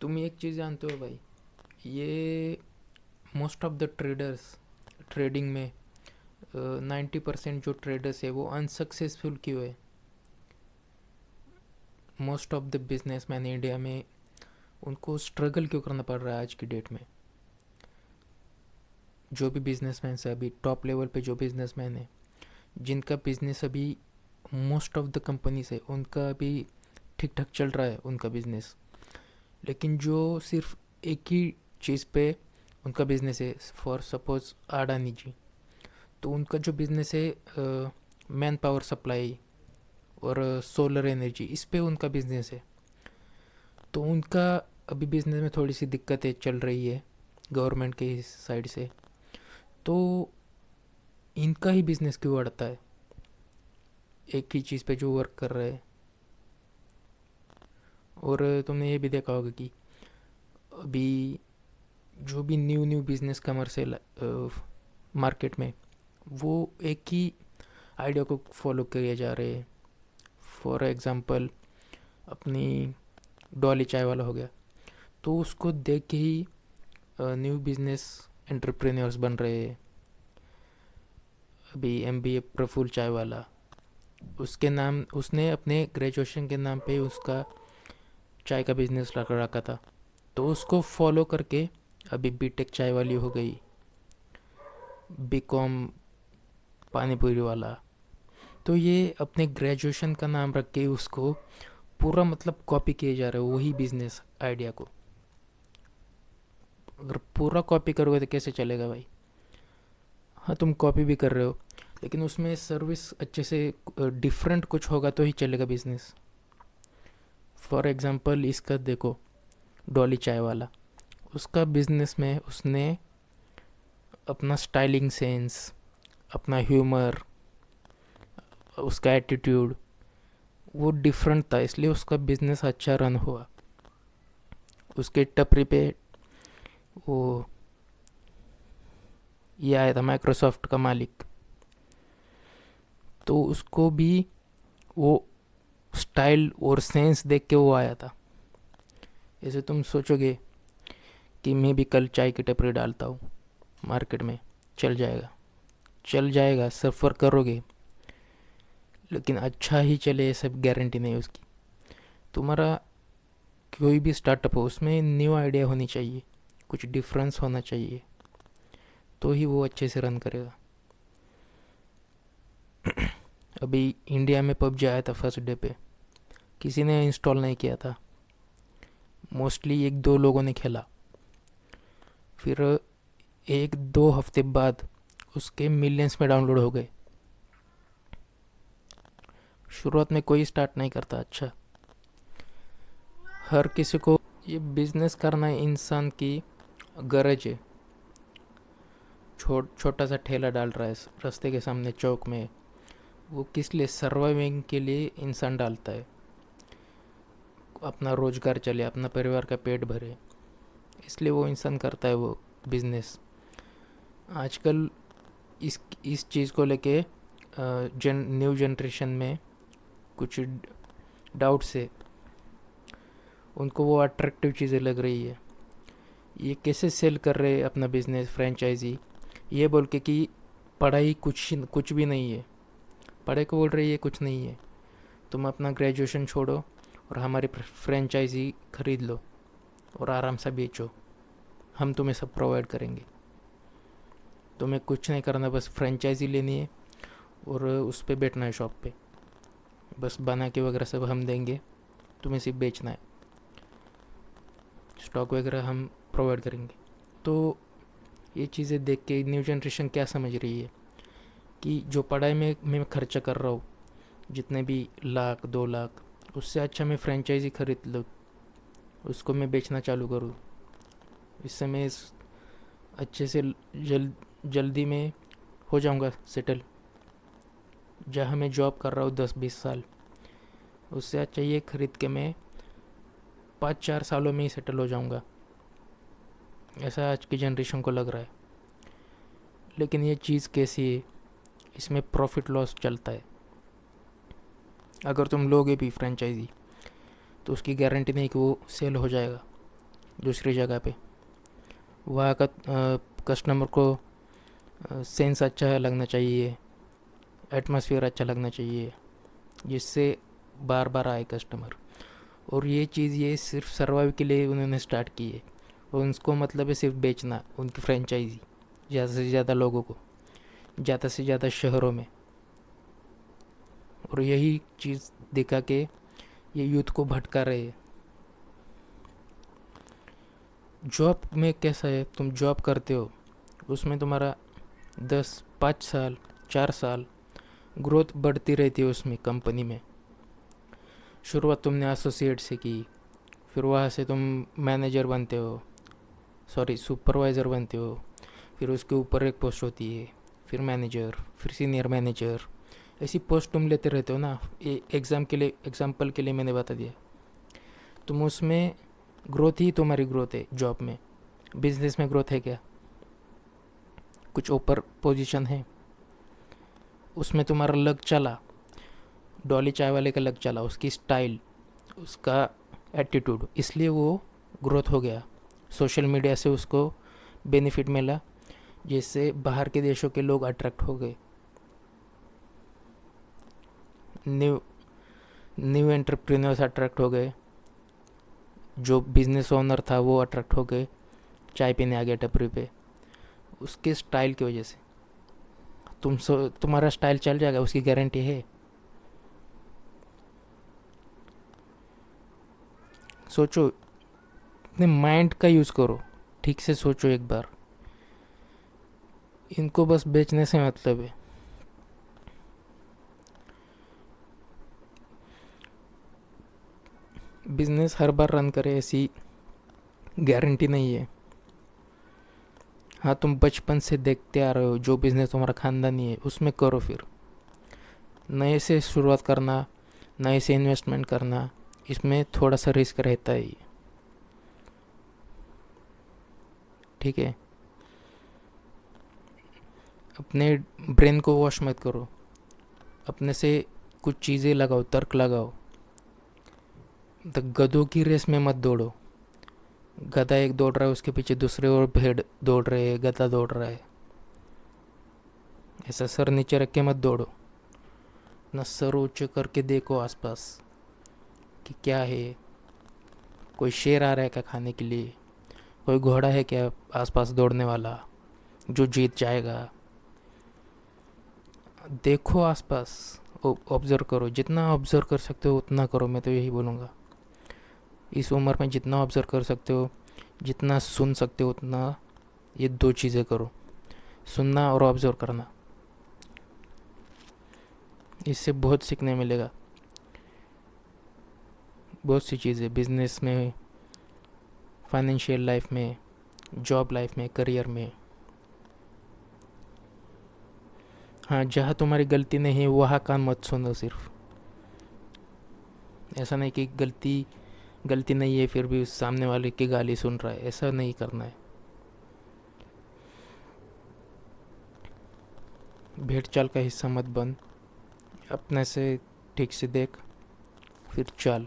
तुम एक चीज़ जानते हो भाई, ये most of the traders trading में 90% जो ट्रेडर्स है वो अनसक्सेसफुल क्यों है। Most of the businessman India में उनको स्ट्रगल क्यों करना पड़ रहा है आज की डेट में। जो भी बिजनेसमैन है अभी टॉप लेवल पे, जो बिजनेसमैन है जिनका बिजनेस अभी मोस्ट ऑफ द कंपनीज है उनका अभी ठीक ठाक चल रहा है उनका बिजनेस, लेकिन जो सिर्फ एक ही चीज़ पे उनका बिजनेस है, फॉर सपोज अडानी जी, तो उनका जो बिजनेस है मैन पावर सप्लाई और सोलर एनर्जी, इस पे उनका बिजनेस है। तो उनका अभी बिजनेस में थोड़ी सी दिक्कतें चल रही है गवर्नमेंट के साइड से। तो इनका ही बिजनेस क्यों अड़ता है एक ही चीज़ पे जो वर्क कर रहा है। और तुमने ये भी देखा होगा कि अभी जो भी new new business commercial market में, वो एक ही आइडिया को फॉलो किए जा रहे हैं। फॉर एग्ज़ाम्पल अपनी डॉली चाय वाला हो गया, तो उसको देख के ही न्यू बिजनेस एंटरप्रेन्योर्स बन रहे हैं। अभी MBA प्रफुल्ल चाय वाला, उसके नाम उसने अपने ग्रेजुएशन के नाम पे उसका चाय का बिजनेस लगा रखा था, तो उसको फॉलो करके अभी बीटेक चाय वाली हो गई, बीकॉम पानीपुरी वाला। तो ये अपने ग्रेजुएशन का नाम रख के उसको पूरा मतलब कॉपी किए जा रहे हो वही बिजनेस आइडिया को। अगर पूरा कॉपी करोगे तो कैसे चलेगा भाई। हाँ, तुम कॉपी भी कर रहे हो, लेकिन उसमें सर्विस अच्छे से डिफरेंट कुछ होगा तो ही चलेगा बिजनेस। फॉर एग्ज़ाम्पल इसका देखो, डॉली चाय वाला, उसका बिजनेस में उसने अपना स्टाइलिंग सेंस, अपना ह्यूमर, उसका एटीट्यूड वो डिफरेंट था, इसलिए उसका बिजनेस अच्छा रन हुआ। उसके टपरी पे वो ये आया था माइक्रोसॉफ्ट का मालिक, तो उसको भी वो स्टाइल और सेंस देख के वो आया था। ऐसे तुम सोचोगे कि मैं भी कल चाय की टपरी डालता हूँ मार्केट में, चल जाएगा, चल जाएगा, सफ़र करोगे, लेकिन अच्छा ही चले ये सब गारंटी नहीं उसकी। तुम्हारा कोई भी स्टार्टअप हो उसमें न्यू आइडिया होनी चाहिए, कुछ डिफरेंस होना चाहिए, तो ही वो अच्छे से रन करेगा। अभी इंडिया में पबजी आया था फर्स्ट डे पे, किसी ने इंस्टॉल नहीं किया था, मोस्टली एक दो लोगों ने खेला। फिर एक दो हफ्ते बाद उसके मिलियंस में डाउनलोड हो गए। शुरुआत में कोई स्टार्ट नहीं करता अच्छा, हर किसी को ये बिजनेस करना इंसान की गरज है। छोटा सा ठेला डाल रहा है रास्ते के सामने चौक में, वो किस लिए, सर्वाइविंग के लिए इंसान डालता है, अपना रोजगार चले, अपना परिवार का पेट भरे, इसलिए वो इंसान करता है वो बिजनेस। आजकल इस चीज़ को लेके न्यू जनरेशन में कुछ डाउट्स है, उनको वो अट्रैक्टिव चीज़ें लग रही है। ये कैसे सेल कर रहे हैं अपना बिजनेस फ्रेंचाइजी, ये बोल के कि पढ़ाई कुछ भी नहीं है, पढ़ाई को बोल रही है कुछ नहीं है, तुम अपना ग्रेजुएशन छोड़ो और हमारी फ्रेंचाइजी खरीद लो और आराम से बेचो, हम तुम्हें सब प्रोवाइड करेंगे। तुम्हें कुछ नहीं करना, बस फ्रेंचाइजी लेनी है और उस पर बैठना है शॉप पे, बस बना के वगैरह सब हम देंगे, तुम्हें सिर्फ बेचना है, स्टॉक वगैरह हम प्रोवाइड करेंगे। तो ये चीज़ें देख के न्यू जनरेशन क्या समझ रही है कि जो पढ़ाई में मैं खर्चा कर रहा हूँ, जितने भी लाख 2 लाख, उससे अच्छा मैं फ्रेंचाइजी खरीद लूँ, उसको मैं बेचना चालू करूँ, इससे मैं अच्छे से जल्दी में हो जाऊँगा सेटल। जहाँ मैं जॉब कर रहा हूँ 10-20 साल, उससे अच्छा ये खरीद के मैं 5-4 सालों में ही सेटल हो जाऊँगा, ऐसा आज की जनरेशन को लग रहा है। लेकिन ये चीज़ कैसी है, इसमें प्रॉफिट लॉस चलता है। अगर तुम लोगे भी फ्रेंचाइजी तो उसकी गारंटी नहीं कि वो सेल हो जाएगा, दूसरी जगह पे, वहाँ का कस्टमर को सेंस अच्छा लगना चाहिए, एटमॉस्फेयर अच्छा लगना चाहिए, जिससे बार बार आए कस्टमर। और ये चीज़ ये सिर्फ सर्वाइव के लिए उन्होंने स्टार्ट की है, और उनको मतलब है सिर्फ बेचना उनकी फ्रेंचाइजी ज़्यादा से ज़्यादा लोगों को, ज़्यादा से ज़्यादा शहरों में। और यही चीज़ दिखा के ये यूथ को भटका रहे हैं। जॉब में कैसा है, तुम जॉब करते हो, उसमें तुम्हारा 5 साल 4 साल ग्रोथ बढ़ती रहती है उसमें, कंपनी में। शुरुआत तुमने एसोसिएट से की, फिर वहाँ से तुम मैनेजर बनते हो, सॉरी सुपरवाइज़र बनते हो, फिर उसके ऊपर एक पोस्ट होती है, फिर मैनेजर, फिर सीनियर मैनेजर। ऐसी पोस्ट तुम लेते रहते हो ना। एग्जाम्पल के लिए मैंने बता दिया, तुम उसमें ग्रोथ ही तुम्हारी ग्रोथ है जॉब में। बिजनेस में ग्रोथ है क्या? कुछ ऊपर पोजीशन है, उसमें तुम्हारा लग चला, डॉली चाय वाले का लग चला, उसकी स्टाइल, उसका एटीट्यूड, इसलिए वो ग्रोथ हो गया। सोशल मीडिया से उसको बेनिफिट मिला, जिससे बाहर के देशों के लोग अट्रैक्ट हो गए। न्यू न्यू एंटरप्रेन्योर्स अट्रैक्ट हो गए, जो बिजनेस ओनर था वो अट्रैक्ट हो गए, चाय पीने आ गया टपरी पे, उसके स्टाइल की वजह से। तुम्हारा स्टाइल चल जाएगा, उसकी गारंटी है। सोचो, अपने माइंड का यूज़ करो, ठीक से सोचो एक बार। इनको बस बेचने से मतलब है। बिजनेस हर बार रन करे ऐसी गारंटी नहीं है। हाँ, तुम बचपन से देखते आ रहे हो, जो बिजनेस तुम्हारा खानदानी है उसमें करो। फिर नए से शुरुआत करना, नए से इन्वेस्टमेंट करना, इसमें थोड़ा सा रिस्क रहता ही, ठीक है। अपने ब्रेन को वॉश मत करो, अपने से कुछ चीज़ें लगाओ, तर्क लगाओ। गधों की रेस में मत दौड़ो। गधा एक दौड़ रहा है, उसके पीछे दूसरे और भेड़ दौड़ रहे हैं, गधा दौड़ रहा है। ऐसा सर नीचे रख के मत दौड़ो ना, सर ऊंचे करके देखो आसपास कि क्या है। कोई शेर आ रहा है क्या खाने के लिए? कोई घोड़ा है क्या आसपास दौड़ने वाला जो जीत जाएगा? देखो आसपास, ऑब्जर्व करो, जितना ऑब्जर्व कर सकते हो उतना करो। मैं तो यही बोलूँगा, इस उम्र में जितना ऑब्जर्व कर सकते हो, जितना सुन सकते हो उतना, ये 2 चीज़ें करो, सुनना और ऑब्जर्व करना। इससे बहुत सीखने मिलेगा, बहुत सी चीज़ें, बिजनेस में, फाइनेंशियल लाइफ में, जॉब लाइफ में, करियर में। हाँ, जहाँ तुम्हारी गलती नहीं है वहाँ कान मत सुनो सिर्फ। ऐसा नहीं कि गलती नहीं है फिर भी उस सामने वाले की गाली सुन रहा है, ऐसा नहीं करना है। भेड़ चाल का हिस्सा मत बन, अपने से ठीक से देख, फिर चल।